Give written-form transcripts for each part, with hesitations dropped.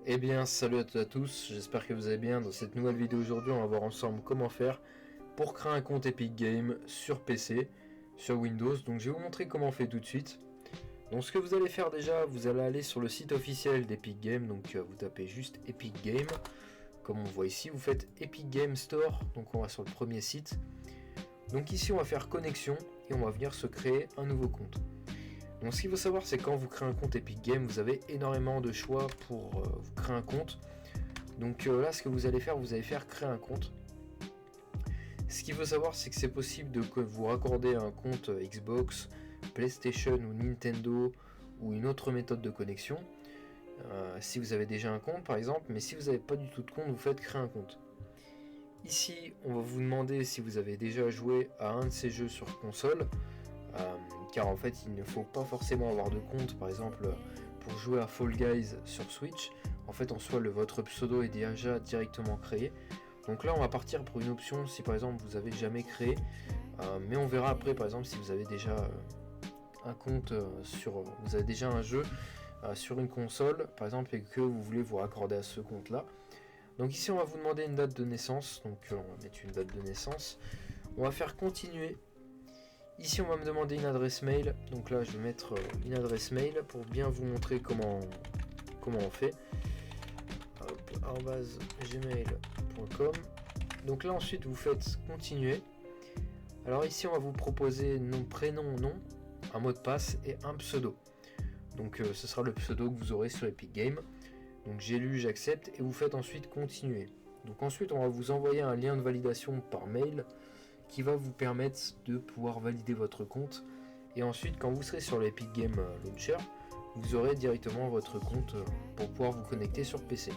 Eh bien salut à toutes et à tous, j'espère que vous allez bien. Dans cette nouvelle vidéo aujourd'hui on va voir ensemble comment faire pour créer un compte Epic Games sur PC, sur Windows. Donc je vais vous montrer comment on fait tout de suite. Donc ce que vous allez faire déjà, vous allez aller sur le site officiel d'Epic Games. Donc vous tapez juste Epic Games, comme on voit ici, vous faites Epic Games Store. Donc on va sur le premier site. Donc ici on va faire connexion et on va venir se créer un nouveau compte. Donc ce qu'il faut savoir, c'est quand vous créez un compte Epic Games, vous avez énormément de choix pour vous créer un compte. Donc là, ce que vous allez faire créer un compte. Ce qu'il faut savoir, c'est que c'est possible de que vous raccorder un compte Xbox, PlayStation ou Nintendo ou une autre méthode de connexion. Si vous avez déjà un compte par exemple, mais si vous n'avez pas du tout de compte, vous faites créer un compte. Ici, on va vous demander si vous avez déjà joué à un de ces jeux sur console. Car en fait il ne faut pas forcément avoir de compte, par exemple pour jouer à Fall Guys sur Switch. En fait en soi votre pseudo est déjà directement créé. Donc là on va partir pour une option si par exemple vous avez jamais créé, mais on verra après par exemple si vous avez déjà un compte vous avez déjà un jeu sur une console par exemple et que vous voulez vous raccorder à ce compte là. Donc ici on va vous demander une date de naissance, donc on va mettre une date de naissance, on va faire continuer. Ici on va me demander une adresse mail, donc là je vais mettre une adresse mail pour bien vous montrer comment on fait. @gmail.com. Donc là ensuite vous faites continuer. Alors ici on va vous proposer nom, prénom, nom, un mot de passe et un pseudo. Donc ce sera le pseudo que vous aurez sur Epic Games. Donc j'ai lu, j'accepte et vous faites ensuite continuer. Donc ensuite on va vous envoyer un lien de validation par mail qui va vous permettre de pouvoir valider votre compte, et ensuite quand vous serez sur l'Epic Game Launcher, vous aurez directement votre compte pour pouvoir vous connecter sur PC.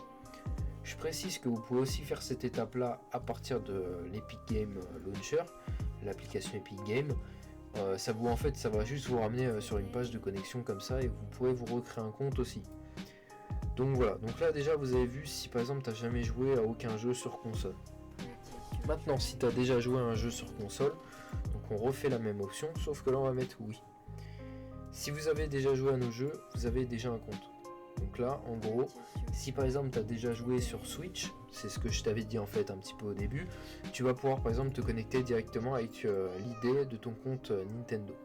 Je précise que vous pouvez aussi faire cette étape là à partir de l'Epic Game Launcher, l'application Epic Game. Ça va juste vous ramener sur une page de connexion comme ça, et vous pouvez vous recréer un compte aussi. Donc voilà, donc là déjà vous avez vu si par exemple tu n'as jamais joué à aucun jeu sur console. Maintenant, si tu as déjà joué à un jeu sur console, donc on refait la même option, sauf que là on va mettre oui. Si vous avez déjà joué à nos jeux, vous avez déjà un compte. Donc là, en gros, si par exemple tu as déjà joué sur Switch, c'est ce que je t'avais dit en fait un petit peu au début, tu vas pouvoir par exemple te connecter directement avec l'idée de ton compte Nintendo.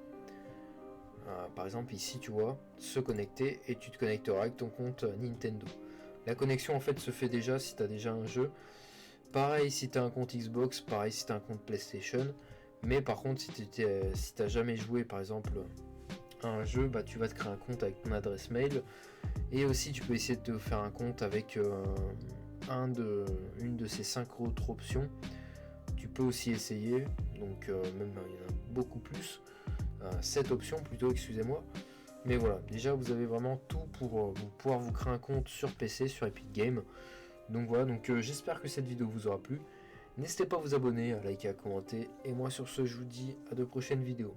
Par exemple ici tu vois, se connecter, et tu te connecteras avec ton compte Nintendo. La connexion en fait se fait déjà si tu as déjà un jeu. Pareil si tu as un compte Xbox, pareil si tu as un compte PlayStation. Mais par contre si tu n'as jamais joué par exemple à un jeu, bah, tu vas te créer un compte avec ton adresse mail. Et aussi tu peux essayer de te faire un compte avec une de ces 5 autres options. Tu peux aussi essayer, donc même il y en a beaucoup plus. 7 options plutôt, excusez-moi. Mais voilà, déjà vous avez vraiment tout pour pouvoir vous créer un compte sur PC, sur Epic Games. Donc voilà, j'espère que cette vidéo vous aura plu. N'hésitez pas à vous abonner, à liker, à commenter. Et moi sur ce, je vous dis à de prochaines vidéos.